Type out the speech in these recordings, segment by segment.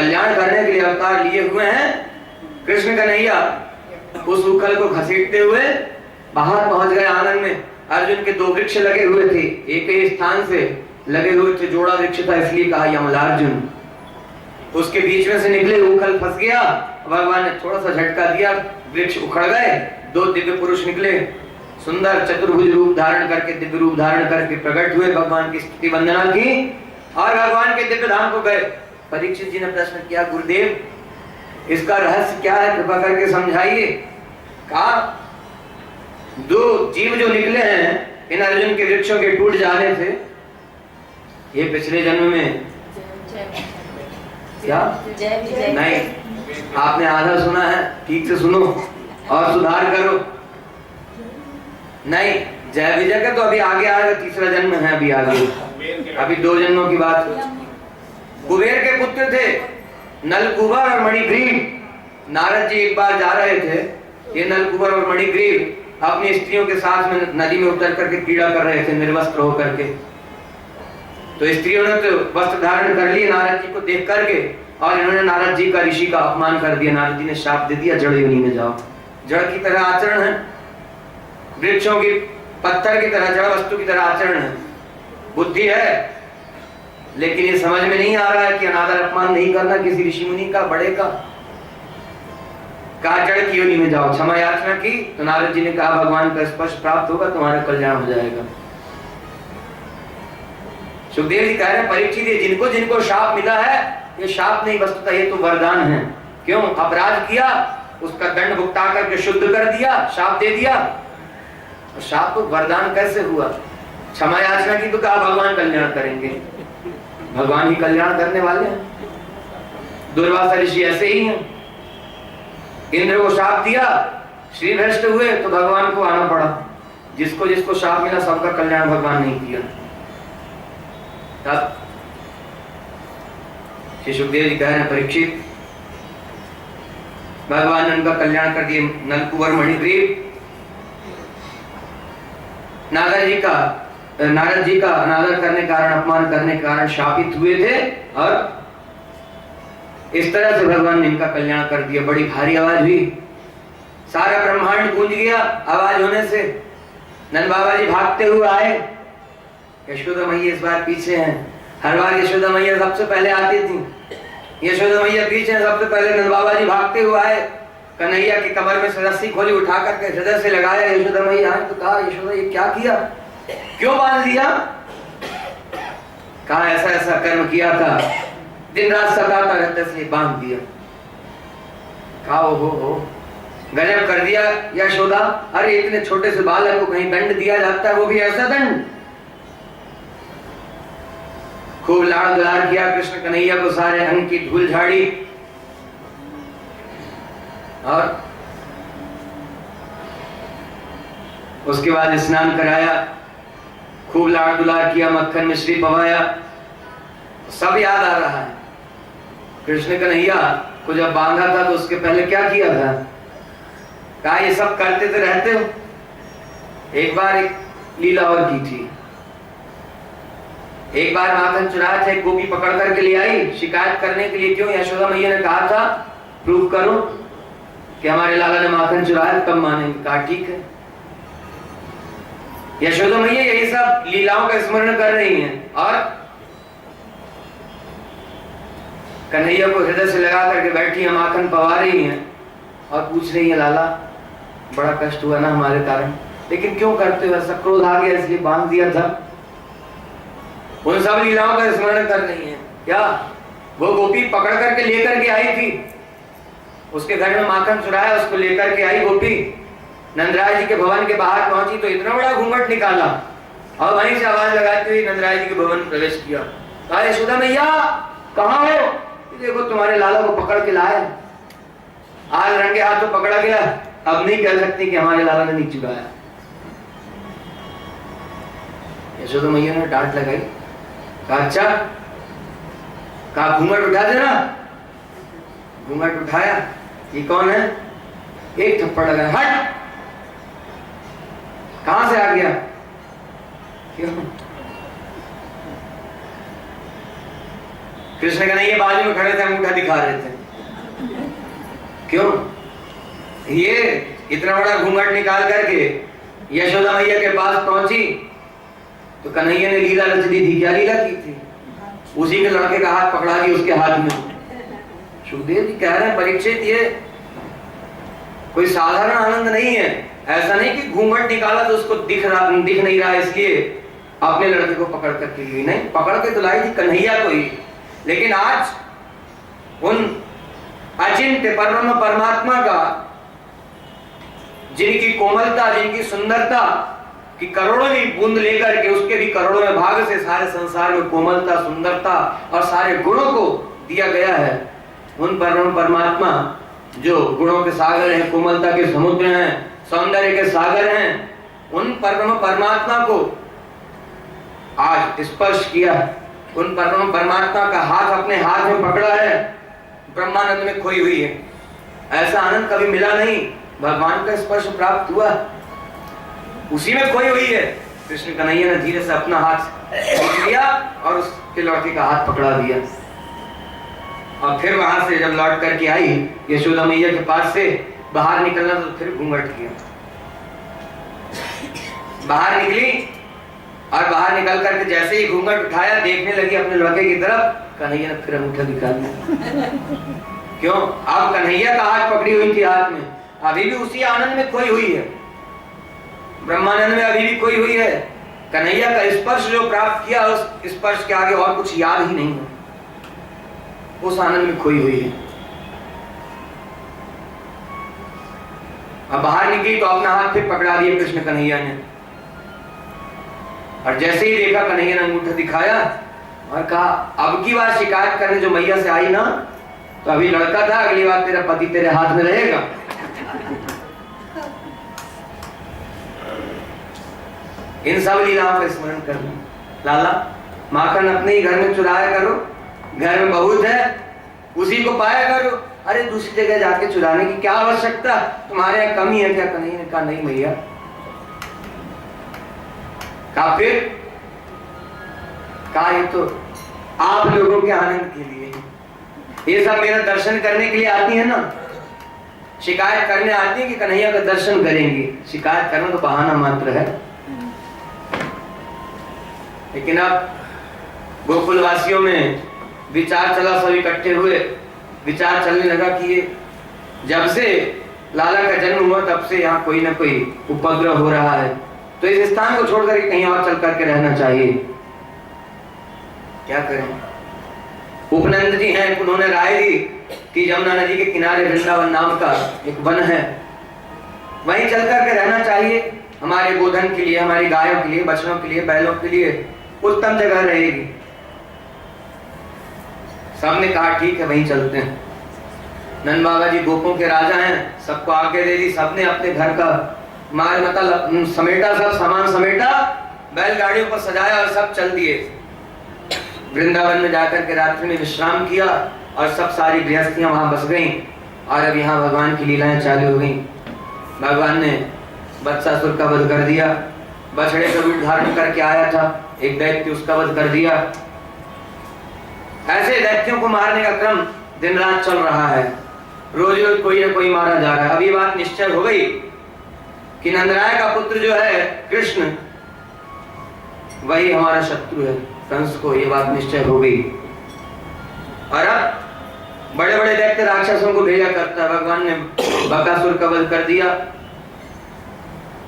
कल्याण करने के लिए अवतार लिए हुए हैं। कृष्ण कन्हैया उस उखल को घसीटते हुए बाहर पहुंच गए आंगन में। अर्जुन के दो वृक्ष लगे हुए थे, एक ही स्थान से लगे हुए थे, जोड़ा वृक्ष था, इसलिए कहा यमलार्जुन। उसके बीच में से निकले, उखल फंस गया, भगवान ने थोड़ा सा झटका दिया, वृक्ष उखड़ गए। दो दिव्य पुरुष निकले, सुंदर चतुर्भुज रूप धारण करके, दिव्य रूप धारण करके प्रकट हुए, भगवान की स्तुति वंदना की और भगवान के दिव्य धाम को गए। परीक्षित जी ने प्रश्न किया, गुरुदेव इसका रहस्य क्या है, कृपा करके समझाइए। कहा दो जीव जो निकले हैं इन अर्जुन के वृक्षों के टूट जाने से, ये पिछले जन्म में क्या नहीं, आपने आधा सुना है, ठीक से सुनो और सुधार करो। नहीं, जय विजय का तो अभी आगे आएगा, तीसरा जन्म है अभी आगे, अभी 2 जन्मों की बात। कुबेर के पुत्र थे नलकुबर और मणिग्रीव। नारद जी एक बार जा रहे थे, ये नलकुबर और मणिग्रीव अपनी स्त्रियों के साथ में नदी में उतर करके क्रीड़ा कर रहे थे, निर्वस्त्र होकर के। तो स्त्रियों ने तो वस्त्र धारण कर लिए नारद जी को देख करके, और इन्होंने नारद जी का, ऋषि का अपमान कर दिया। नारद जी ने शाप दे दिया, जड़ योनि में जाओ। जड़ की तरह आचरण है, वृक्षों की, पत्थर की तरह, जड़ वस्तु की तरह आचरण है। बुद्धि है लेकिन ये समझ में नहीं आ रहा है कि अनादर अपमान नहीं करना किसी ऋषि मुनि का, बड़े का। कहा जड़ की योनि में जाओ, क्षमा याचना की तो नारद जी ने कहा भगवान का स्पर्श प्राप्त होगा, तुम्हारा कल्याण हो जाएगा। सुखदेव जी कह रहे हैं परीक्षित, जिनको जिनको शाप मिला है, ये शाप नहीं, वस्तुतः ये तो वरदान है। क्यों? अपराध किया, उसका दंड भुगता करके शुद्ध कर दिया, शाप दे दिया। शाप तो वरदान कैसे हुआ? क्षमा याचना की तो कहा भगवान कल्याण करेंगे, भगवान ही कल्याण करने वाले हैं। दुर्वासा ऋषि ऐसे ही हैं, इंद्र को शाप दिया, श्री भ्रष्ट हुए तो भगवान को आना पड़ा। जिसको जिसको शाप मिला सबका कल्याण भगवान नहीं किया। तब श्री सुखदेव जी कह रहे हैं परीक्षित, भगवान ने उनका कल्याण कर दिए। नलकुबर मणिग्रीव नारद जी का अनादर करने के कारण, अपमान करने के कारण शापित हुए थे, और इस तरह से भगवान ने इनका कल्याण कर दिया। बड़ी भारी आवाज हुई, सारा ब्रह्मांड गूंज गया आवाज होने से। नंद बाबा जी भागते हुए आए, यशोदा मैया इस बार पीछे हैं। हर बार यशोदा मैया सबसे पहले आती थी, यशोदा मैया पीछे, सबसे पहले नंद बाबा जी भागते हुए आए। कन्हैया की कमर में से रस्सी खोली, उठा करके हृदय से लगाया। यशोदा मैया आए तो कहा यशोदा ये क्या किया, क्यों बांध दिया? कहा ऐसा ऐसा कर्म किया था, दिन रात सताता रहता इसलिए बांध दिया। कहा हो गजब कर दिया यशोदा, अरे इतने छोटे से बालक को कहीं दंड दिया जाता है, वो भी ऐसा दंड। खूब लाड़ दुलार किया कृष्ण कन्हैया को, सारे अंग की धूल झाड़ी और उसके बाद स्नान कराया, खूब लाड़ दुलार किया, मक्खन मिश्री पवाया। सब याद आ रहा है। कृष्ण कन्हैया को जब बांधा था तो उसके पहले क्या किया था? कहा ये सब करते तो रहते हो। एक बार एक लीला और की थी। एक बार माखन चुराया था, एक गोपी पकड़ करके ले आई शिकायत करने के लिए। क्यों? यशोदा मैया ने कहा था प्रूव करो कि हमारे लाला ने माखन चुराया, तब मानेंगे। कहा ठीक है। यशोदा मैया यही सब लीलाओं का स्मरण कर रही हैं और कन्हैया को हृदय से लगा करके बैठी है, माखन पवा रही हैं और पूछ रही है लाला बड़ा कष्ट हुआ ना हमारे कारण, लेकिन क्यों करते हो ऐसा? क्रोध आ गया इसलिए बांध दिया था। उन सब लीलाओं का स्मरण कर रही है। क्या वो गोपी पकड़ करके लेकर के आई थी, उसके घर में माखन चुराया, उसको लेकर के आई गोपी। नंदराय जी के भवन के बाहर पहुंची तो इतना बड़ा घूंघट निकाला और वहीं से आवाज लगाती हुई नंदराय जी के भवन में प्रवेश किया। कहा यशोदा मैया कहाँ हो? देखो तुम्हारे लाला को पकड़ के लाए, आज रंगे हाथों पकड़ा गया, अब नहीं कह सकती कि हमारे लाला ने नहीं चुराया। यशोदा मैया ने डांट लगाई। कहा अच्छा, कहा घूंघट उठा देना। घूंघट उठाया, ये कौन है? एक थप्पड़ लगाया, हट। कहां से आ गया? क्यों? कृष्ण कन्हैया बाजू में खड़े थे, अंगूठा दिखा रहे थे। क्यों? ये इतना बड़ा घूंघट निकाल करके यशोदा मैया के पास पहुंची तो कन्हैया ने लीला रच दी थी। क्या लीला की थी? उसी के लड़के का हाथ पकड़ा दिया उसके हाथ में। सुखदेव जी कह रहे हैं परीक्षित ये कोई साधारण आनंद नहीं है। ऐसा नहीं कि घूंघट निकाला तो उसको दिख नहीं रहा इसलिए अपने लड़के को पकड़ करके ली, नहीं, पकड़ के तो लाई थी कन्हैया को ही। लेकिन आज उन अचिंत्य परम परमात्मा का, जिनकी कोमलता, जिनकी सुंदरता कि करोड़ों की बूंद लेकर के उसके भी करोड़ों में भाग से सारे संसार में कोमलता, सुंदरता और सारे गुणों को दिया गया है, उन परम परमात्मा जो गुणों के सागर हैं, कोमलता के समुद्र हैं, सौंदर्य के सागर हैं, उन परम परमात्मा को आज स्पर्श किया, उन परम परमात्मा का हाथ अपने हाथ में पकड़ा है, ब्रह्मानंद में खोई हुई है। ऐसा आनंद कभी मिला नहीं, भगवान का स्पर्श प्राप्त हुआ, उसी में खोई हुई है। कृष्ण कन्हैया ने धीरे से अपना हाथ लिया और उसके लड़के का हाथ पकड़ा दिया। और फिर वहां से जब लौट करके आई यशोदा मैया के पास से बाहर निकलना तो फिर घूंघट किया। बाहर निकली और बाहर निकल करके जैसे ही घूंघट उठाया देखने लगी अपने लड़के की तरफ, कन्हैया ने फिर अंगूठा दिखा दिया। क्यों? अब कन्हैया का हाथ पकड़ी हुई थी हाथ में, अभी भी उसी आनंद में खोई हुई है, ब्रह्मानंद में अभी भी खोई हुई है। कन्हैया का स्पर्श जो प्राप्त किया उस स्पर्श के आगे और कुछ याद ही नहीं है, उस आनंद में खोई हुई है। अब बाहर निकली तो अपना हाथ फिर पकड़ा दिया कृष्ण कन्हैया ने, और जैसे ही देखा कन्हैया ने अंगूठा दिखाया और कहा अब की बार शिकायत करने जो मैया से आई ना तो अभी लड़का था, अगली बार तेरा पति तेरे हाथ में रहेगा। इन सब लीलाओं का स्मरण कर लो। लाला माखन अपने ही घर में चुराया करो, घर में बहुत है उसी को पाया करो, अरे दूसरी जगह जाके चुराने की क्या आवश्यकता, तुम्हारे यहाँ कमी है क्या? कन्हैया ने कहा नहीं मैया। कहा फिर? कहा ये तो आप लोगों के आनंद के लिए, ये सब मेरा दर्शन करने के लिए आती है ना, शिकायत करने आती है कि कन्हैया का दर्शन करेंगे, शिकायत करना तो बहाना मात्र है। लेकिन अब गोकुलवासियों में विचार चला, सब इकट्ठे हुए, विचार चलने लगा कि ये जब से लाला का जन्म हुआ तब से यहाँ कोई ना कोई उपद्रव हो रहा है, तो इस स्थान को छोड़कर कहीं और चल करके रहना चाहिए। क्या करें? उपनंद जी हैं, उन्होंने राय दी कि जमुना नदी के किनारे वृंदावन नाम का एक वन है, वहीं चल करके रहना चाहिए, हमारे गोधन के लिए, हमारी गायों के लिए, बछड़ों के लिए, बैलों के लिए उत्तम जगह रहेगी। सबने कहा ठीक है वहीं चलते हैं। नंद बाबा जी गोपों के राजा हैं, सबको आज्ञा दे दी, सबने अपने घर का माल मता समेटा, सब सामान समेटा, बैलगाड़ियों पर सजाया और सब चल दिए। वृंदावन में जाकर के रात्रि में विश्राम किया और सब सारी गृहस्थियां वहां बस गईं और अब यहाँ भगवान की लीलाएं चालू हो गईं। भगवान ने बत्सासुर का वध कर दिया, बछड़े का रूप धारण करके आया था एक दैत्य, उसका वध कर दिया। ऐसे दैत्यों को मारने का क्रम दिन रात चल रहा है, रोज रोज कोई ना कोई मारा जा रहा है। अभी बात निश्चय हो गई कि नंदराय का पुत्र जो है कृष्ण, वही हमारा शत्रु है, कंस को ये बात निश्चय हो गई। और अब बड़े बड़े दैत्य राक्षसों को भेजा करता है। भगवान ने बकासुर का वध कर दिया,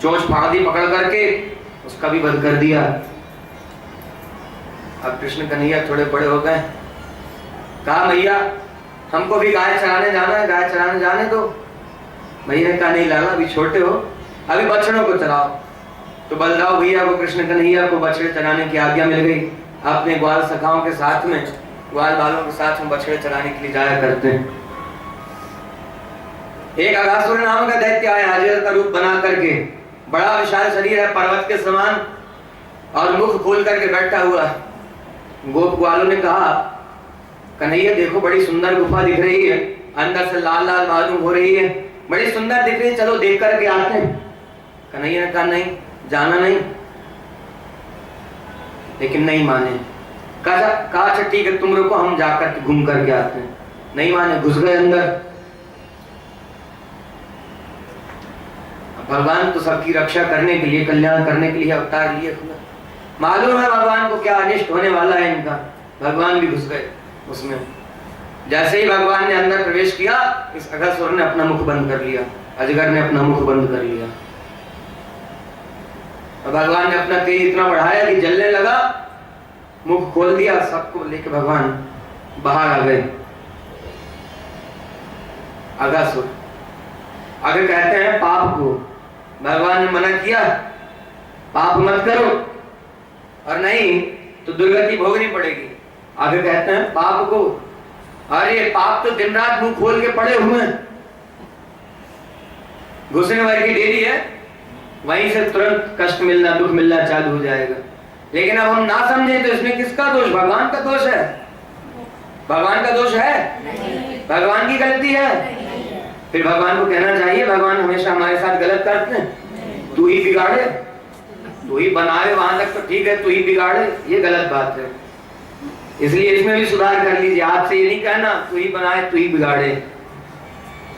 चोंच फाड़ दी पकड़ करके, उसका भी वध कर दिया। अब कृष्ण कन्हैया थोड़े बड़े हो गए, कहा मैया हमको भी गाय चराने जाना है, गाय चराने जाने दो। मैया ने कहा नहीं लाला अभी छोटे हो, अभी बछड़ों को चराओ। तो बलराव भैया को कृष्ण कन्हैया को बछड़े चराने की आज्ञा मिल गई। अपने ग्वाल सखाओं के साथ में, ग्वाल बालों के साथ में बछड़े चराने के लिए जाया करते हैं। एक अघासुर नाम का दैत्य आया, अजगर का रूप बना करके, बड़ा विशाल शरीर है पर्वत के समान और मुख खोल करके बैठा हुआ। गोप ग्वालों ने कहा कन्हैया देखो बड़ी सुंदर गुफा दिख रही है, अंदर से लाल लाल मालूम हो रही है, बड़ी सुंदर दिख रही है, चलो देख करके आते हैं। कन्हैया ने कहा नहीं जाना नहीं, लेकिन नहीं माने। कहा अच्छा ठीक है तुम रुको, हम जाकर के घूम करके आते हैं। नहीं माने, घुस गए अंदर। भगवान तो सबकी रक्षा करने के लिए, कल्याण करने के लिए अवतार लिए हुए, मालूम है भगवान को क्या अनिष्ट होने वाला है इनका। भगवान भी घुस गए उसमें। जैसे ही भगवान ने अंदर प्रवेश किया, इस अघासुर ने अपना मुख बंद कर लिया, अजगर ने अपना मुख बंद कर लिया। भगवान ने अपना तेज इतना बढ़ाया कि जलने लगा, मुख खोल दिया, सबको लेके भगवान बाहर आ गए। अघासुर आगे कहते हैं पाप को भगवान ने मना किया, पाप मत करो और नहीं तो दुर्गति भोगनी पड़ेगी। आगे कहते हैं पाप को, अरे पाप तो दिन रात मुंह खोल के पड़े हुए हैं, घुसने भर की देरी है, वहीं से तुरंत कष्ट मिलना, दुख मिलना चालू हो जाएगा। लेकिन अब हम ना समझे तो इसमें किसका दोष? भगवान का दोष है। भगवान का दोष है? भगवान की गलती है। फिर भगवान को कहना चाहिए भगवान हमेशा हमारे साथ गलत करते हैं, तू ही बिगाड़े, तू ही बनाए, वहां तक तो ठीक है, तू ही बिगाड़े, ये गलत बात है। इसलिए इसमें भी सुधार कर लीजिए, आपसे ये नहीं कहना तू ही बनाए तू ही बिगाड़े।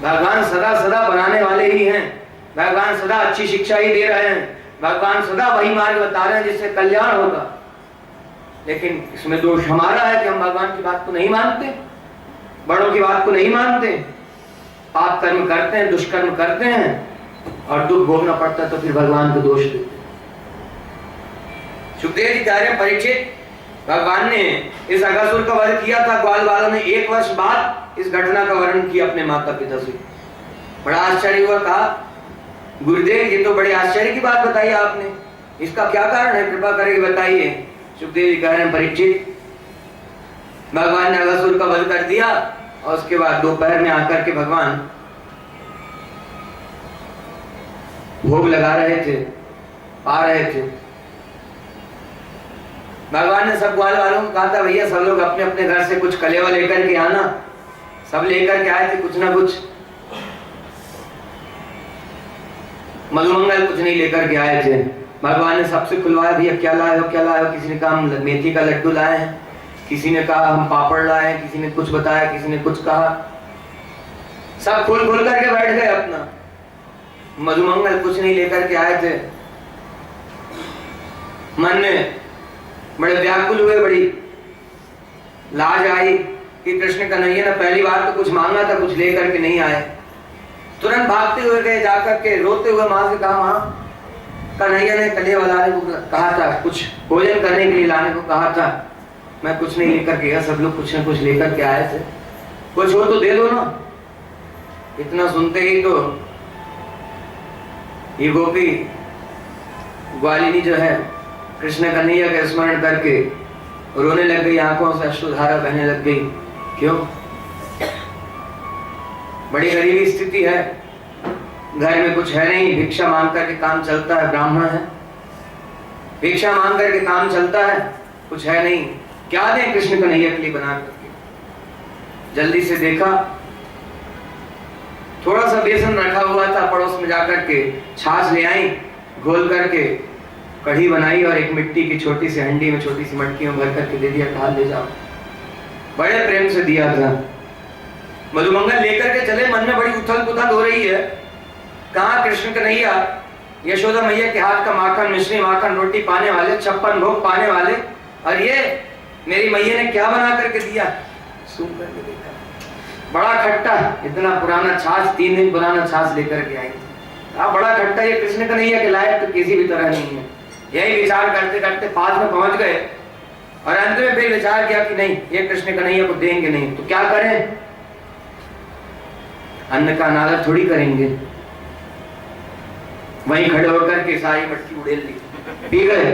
भगवान सदा सदा बनाने वाले ही हैं, भगवान सदा अच्छी शिक्षा ही दे रहे हैं, भगवान सदा वही मार्ग बता रहे हैं जिससे कल्याण होगा। लेकिन इसमें दोष हमारा है कि हम भगवान की बात को नहीं मानते, बड़ों की बात को नहीं मानते, पाप कर्म करते हैं, दुष्कर्म करते हैं और दुख भोगना पड़ता है तो फिर भगवान को दोष देते। सुखदेव जी कह रहे हैं परीक्षित, भगवान ने इस अघासुर का वध किया था, ग्वाल वालों ने 1 वर्ष बाद इस घटना का वर्णन किया अपने माता पिता से। बड़ा आश्चर्य हुआ, कहा गुरुदेव ये तो बड़े आश्चर्य की बात बताई आपने, इसका क्या कारण है, कृपा करके बताइए। सुखदेव जी कह रहे हैं परीक्षित, भगवान ने अघासुर का वध कर दिया और उसके बाद दोपहर में आकर के भगवान भोग लगा रहे थे, आ रहे थे। भगवान ने सब ग्वाल वालों को कहा था भैया सब लोग अपने अपने घर से कुछ कलेवा लेकर के आना। सब लेकर के आए थे कुछ ना कुछ, मधुमंगल कुछ नहीं लेकर के आए थे। भगवान ने सबसे खुलवाया, भैया क्या लाए हो क्या लाए हो। किसी ने कहा हम मेथी का लड्डू लाए हैं, किसी ने कहा हम पापड़ लाए हैं, किसी ने कुछ बताया, किसी ने कुछ कहा। सब खोल खोल करके बैठ गए अपना। मधुमंगल कुछ नहीं लेकर के आए थे। मन में बड़े व्याकुल हुए, बड़ी लाज आई कि कृष्ण कन्हैया ने पहली बार तो कुछ मांगा था, कुछ लेकर के नहीं आए। तुरंत भागते हुए गए, जाकर के रोते हुए मां से कहा मां कन्हैया ने कलेवा लाने को कहा था, कुछ भोजन करने के लिए लाने को कहा था, मैं कुछ नहीं लेकर के गया, सब लोग कुछ न कुछ लेकर के आए थे, कुछ हो तो दे दो ना। इतना सुनते ही तो ये गोपी ग्वालिनी जो है कृष्ण कन्हैया का स्मरण करके रोने लग गई, आंखों से अश्रुधारा बहने लग गई। क्यों? बड़ी गरीबी स्थिति है, घर में कुछ है नहीं, भिक्षा मांग करके काम चलता है, ब्राह्मण है, भिक्षा मांग करके काम चलता है, कुछ है नहीं, क्या दें कृष्ण कन्हैया के लिए बना करके। जल्दी से देखा थोड़ा सा बेसन रखा हुआ था, पड़ोस में जाकर के छाछ ले आई, घोल करके कढ़ी बनाई और एक मिट्टी की छोटी सी हंडी में छोटी सी मटकी में भर करके दे दिया, कहा ले जाओ। बड़े प्रेम से दिया था। मधुमंगल लेकर के चले, मन में बड़ी उथल पुथल हो रही है, कहाँ कृष्ण कन्हैया यशोदा मैया के हाथ का माखन, मिश्री माखन, रोटी पाने वाले, 56 भोग पाने वाले, और ये मेरी मैया ने क्या बना करके दिया। सुन करके देखा बड़ा खट्टा, इतना पुराना छाछ, 3 दिन पुराना छाछ लेकर के आई। बड़ा खट्टा, ये कृष्ण कन्हैया के लायक तो किसी भी तरह नहीं है। यही विचार करते करते पास में पहुंच गए और अंत में फिर विचार किया कि नहीं, ये कृष्ण कन्हैया को देंगे नहीं तो क्या करें, अन्न का अनादर थोड़ी करेंगे। वहीं खड़े होकर के सारी मटकी उड़ेल ली, पी गए।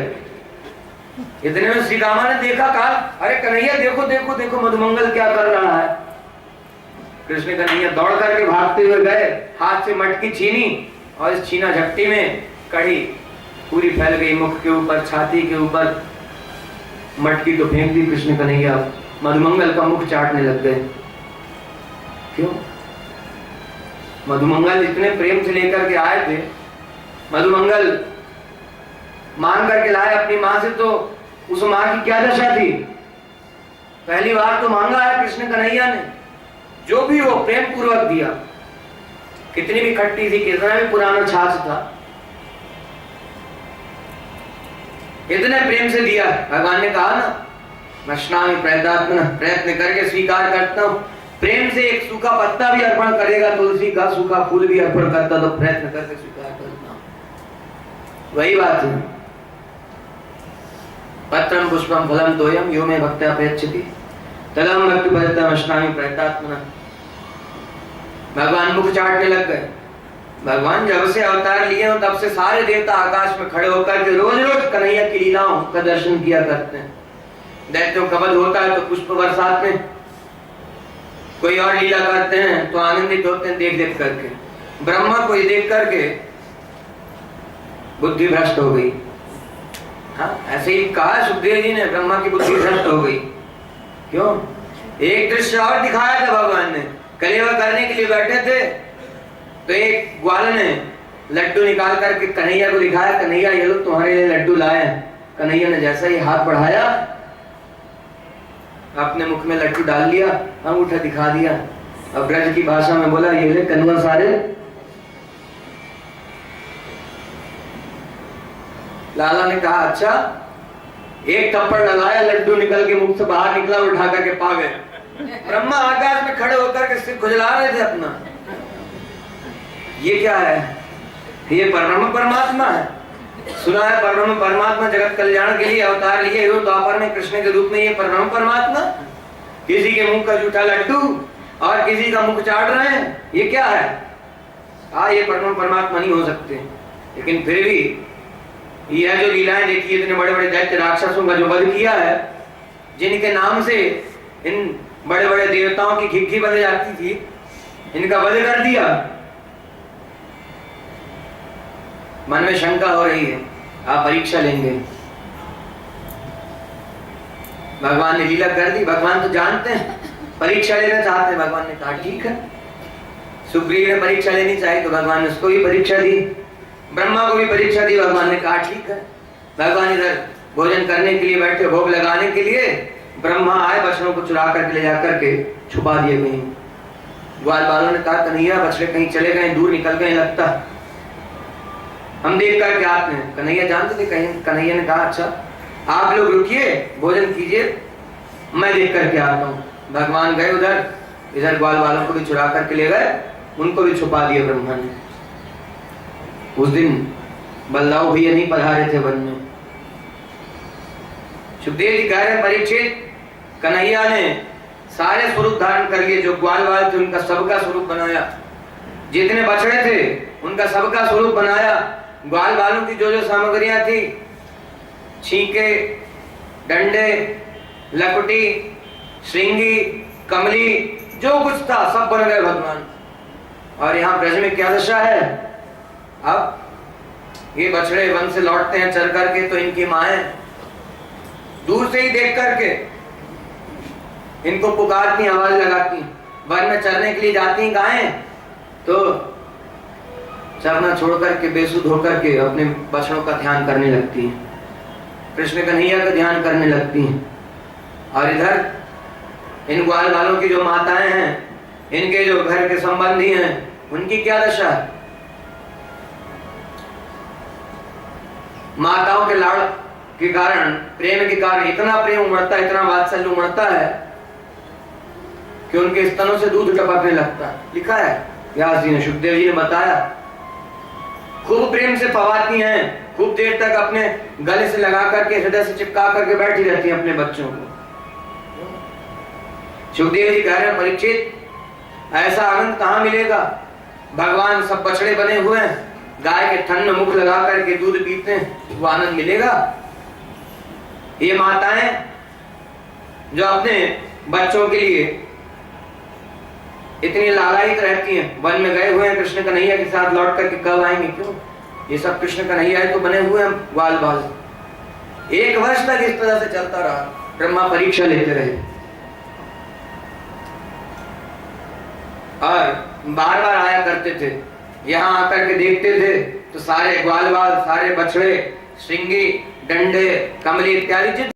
इतने में श्री रामा ने देखा, कहा अरे कन्हैया देखो देखो देखो मधुमंगल क्या कर रहा है। कृष्ण कन्हैया दौड़ करके भागते हुए गए, हाथ से मटकी छीनी और इस छीना झपटी में कढ़ी पूरी फैल गई, मुख के ऊपर, छाती के ऊपर। मटकी तो फेंक दी कृष्ण कन्हैया, मधुमंगल का मुख चाटने लग गए। क्यों? मधुमंगल इतने प्रेम से लेकर के आए थे, मधुमंगल मांग करके लाए अपनी मां से, तो उस मां की क्या दशा थी, पहली बार तो मांगा है कृष्ण कन्हैया ने, जो भी वो प्रेम पूर्वक दिया, कितनी भी खट्टी थी, कितना भी पुराना छाछ था, इतने प्रेम से दिया। भगवान ने कहा ना, मशनामि प्रयतात्मना, प्रयत्न करके स्वीकार करता हूं। प्रेम से एक सूखा पत्ता भी अर्पण करेगा, तुलसी का सूखा फूल भी अर्पण करता तो प्रयत्न करके स्वीकार करता हूं। वही बात है, पत्रम पुष्पम फलम तोयम यो मे भक्त्या प्रयच्छति तदहं भक्ति भजताम अश्नामि प्रयतात्मना। भगवान मुख चाटने लग गए। भगवान जब से अवतार लिए हो तब से सारे देवता आकाश में खड़े होकर के रोज रोज कन्हैया की लीलाओं का दर्शन किया करते हैं। दैत्यों का वध होता है तो पुष्प बरसात में, कोई और लीला करते हैं तो आनंदित होते हैं देख देख करके। ब्रह्मा को देख करके बुद्धि भ्रष्ट हो गई। हाँ, ऐसे ही कहा सुखदेव जी ने, ब्रह्मा की बुद्धि भ्रष्ट हो गई। क्यों? एक दृश्य और दिखाया था भगवान ने। कलेवा करने के लिए बैठे थे तो एक ग्वाल ने लड्डू निकाल करके कन्हैया को दिखाया, कन्हैया ये लो तुम्हारे लिए लड्डू लाए हैं। कन्हैया ने जैसा ही हाथ बढ़ाया, अपने मुख में लड्डू डाल लिया, अंगूठा दिखा दिया। अब ब्रज की भाषा में बोला, ये ले कन्वा सारे। लाला ने कहा अच्छा। एक थप्पड़ लगाया, लड्डू निकल के मुख से बाहर निकला, उठा करके पा गए। ब्रह्मा आकाश में खड़े होकर के सिर खुजला रहे थे अपना। ये क्या है? ये परब्रह्म परमात्मा है। सुना है परब्रह्म परमात्मा जगत कल्याण के लिए अवतार लिए हो, द्वापर में कृष्ण के रूप में। ये परब्रह्म परमात्मा किसी के मुंह का जूठा लड्डू और किसी का मुख चाट रहे हैं, ये क्या है? ये परब्रह्म परमात्मा नहीं हो सकते। लेकिन फिर भी यह जो लीलाएं देखी, इतने बड़े बड़े दैत्य राक्षसों का जो वध किया है, जिनके नाम से इन बड़े बड़े देवताओं की घिघी बन जाती थी, इनका वध कर दिया। मन में शंका हो रही है, आप परीक्षा लेंगे। भगवान ने लीला कर दी। भगवान तो जानते हैं परीक्षा लेना चाहते हैं। भगवान ने कहा ठीक है। सुग्रीव ने परीक्षा लेनी चाहिए तो भगवान ने उसको भी परीक्षा दी। ब्रह्मा को भी परीक्षा दी। भगवान ने कहा ठीक है। भगवान इधर भोजन करने के लिए बैठे, भोग लगाने के लिए। ब्रह्मा आए, बछड़ों को चुरा करके ले जाकर के छुपा दिए कहीं। ग्वाल वालों ने कहा कन्हैया बछड़े कहीं चले गए, दूर निकल गए लगता, हम देख करके आते हैं। कन्हैया जानते थे कहीं। कन्हैया ने कहा अच्छा आप लोग रुकिए, भोजन कीजिए, मैं देख करके आता हूँ। भगवान गए उधर, इधर ग्वाल वालों को भी चुरा करके ले गए, उनको भी छुपा दिया ब्रह्मा ने। उस दिन बलदाऊ भैया नहीं पधारे थे वन में। सुखदेव जी कह रहे परीक्षित, कन्हैया ने सारे स्वरूप धारण कर लिए। जो ग्वाल वाले थे उनका सबका स्वरूप बनाया, जितने बछड़े थे उनका सबका स्वरूप बनाया। ग्वाल वालों की जो जो सामग्रियां थी, छींके, डंडे, लकुटी, श्रृंगी, कमली, जो कुछ था सब बन गए भगवान। और यहाँ ब्रज में क्या दशा है? अब ये बछड़े वन से लौटते हैं चर करके, तो इनकी माएं दूर से ही देख करके इनको पुकारती, आवाज लगाती। वन में चरने के लिए जाती गायें तो चरना छोड़ करके बेसुध होकर के अपने बछड़ों का ध्यान करने लगती हैं, कृष्ण कन्हैया का ध्यान करने लगती हैं। और इधर इन ग्वाल वालों की जो माताएं हैं, इनके जो घर के संबंधी हैं, उनकी क्या दशा है? माताओं के लाड़ के कारण, प्रेम के कारण इतना प्रेम उमड़ता है, इतना वात्सल्य उमड़ता है कि उनके स्तनों से दूध टपकने लगता है। लिखा है व्यास जी ने, सुखदेव जी ने बताया। खूब प्रेम से पवाती हैं, खूब देर तक अपने गले से लगा करके, हृदय से चिपका करके बैठी रहती हैं अपने बच्चों को। सुखदेव जी कह रहे हैं परीक्षित, ऐसा आनंद कहां मिलेगा? भगवान सब बछड़े बने हुए हैं, गाय के थन में मुख लगा करके दूध पीते हैं, वो आनंद मिलेगा? ये माताएं जो अपने बच्चों के लिए इतनी लालायित रहती हैं, वन में गए हुए हैं कृष्ण कन्हैया के साथ, लौट करके कब आएंगे? क्यों? ये सब कृष्ण कन्हैया तो बने हुए हैं ग्वाल बाल। 1 वर्ष तक इस तरह से चलता रहा। ब्रह्मा परीक्षा लेते रहे और बार बार आया करते थे। यहाँ आकर के देखते थे तो सारे ग्वाल बाल, सारे बछड़े, श्रृंगी, डंडे, कमली इत्यादि